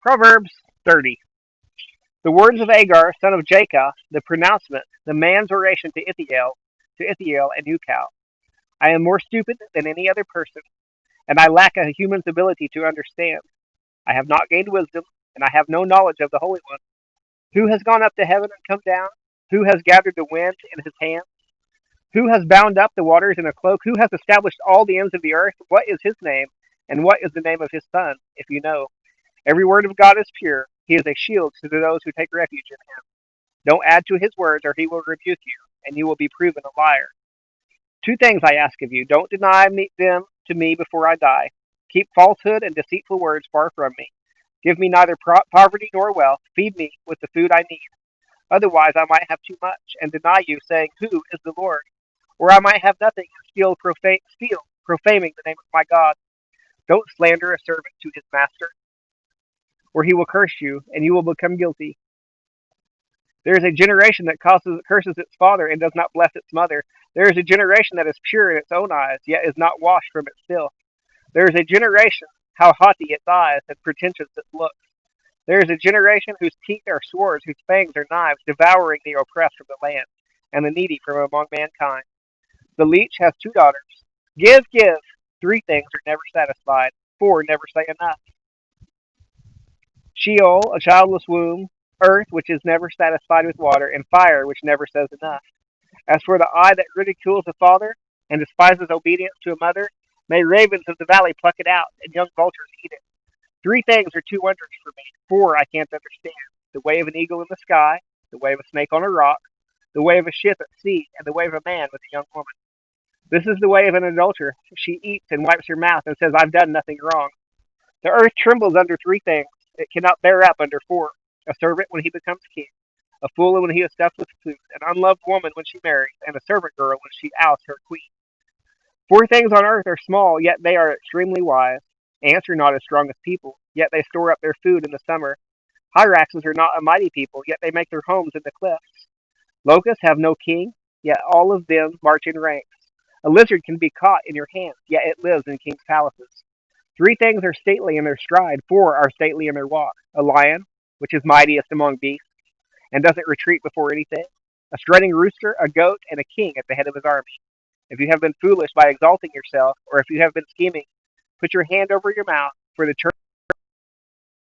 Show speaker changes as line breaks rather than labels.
Proverbs 30. The words of Agur, son of Jacob, the pronouncement, the man's oration to Ithiel and Ukal. I am more stupid than any other person, and I lack a human's ability to understand. I have not gained wisdom, and I have no knowledge of the Holy One. Who has gone up to heaven and come down? Who has gathered the wind in his hand? Who has bound up the waters in a cloak? Who has established all the ends of the earth? What is his name, and what is the name of his son, if you know? Every word of God is pure. He is a shield to those who take refuge in him. Don't add to his words, or he will rebuke you, and you will be proven a liar. Two things I ask of you. Don't deny them to me before I die. Keep falsehood and deceitful words far from me. Give me neither poverty nor wealth. Feed me with the food I need. Otherwise, I might have too much and deny you, saying, Who is the Lord? Or I might have nothing and steal, profaning the name of my God. Don't slander a servant to his master, or he will curse you, and you will become guilty. There is a generation that curses its father and does not bless its mother. There is a generation that is pure in its own eyes, yet is not washed from its filth. There is a generation, how haughty its eyes and pretentious its looks. There is a generation whose teeth are swords, whose fangs are knives, devouring the oppressed from the land, and the needy from among mankind. The leech has two daughters. Give, give. Three things are never satisfied. Four never say enough. Sheol, a childless womb. Earth, which is never satisfied with water. And fire, which never says enough. As for the eye that ridicules a father and despises obedience to a mother, may ravens of the valley pluck it out, and young vultures eat it. Three things are too wondrous for me. Four I can't understand. The way of an eagle in the sky, the way of a snake on a rock, the way of a ship at sea, and the way of a man with a young woman. This is the way of an adulterer. She eats and wipes her mouth and says, I've done nothing wrong. The earth trembles under three things. It cannot bear up under four. A servant when he becomes king, a fool when he is stuffed with food, an unloved woman when she marries, and a servant girl when she ousts her queen. Four things on earth are small, yet they are extremely wise. Ants are not as strong as people, yet they store up their food in the summer. Hyraxes are not a mighty people, yet they make their homes in the cliffs. Locusts have no king, yet all of them march in ranks. A lizard can be caught in your hands, yet it lives in kings' palaces. Three things are stately in their stride, four are stately in their walk. A lion, which is mightiest among beasts, and doesn't retreat before anything. A strutting rooster, a goat, and a king at the head of his army. If you have been foolish by exalting yourself, or if you have been scheming, put your hand over your mouth, for the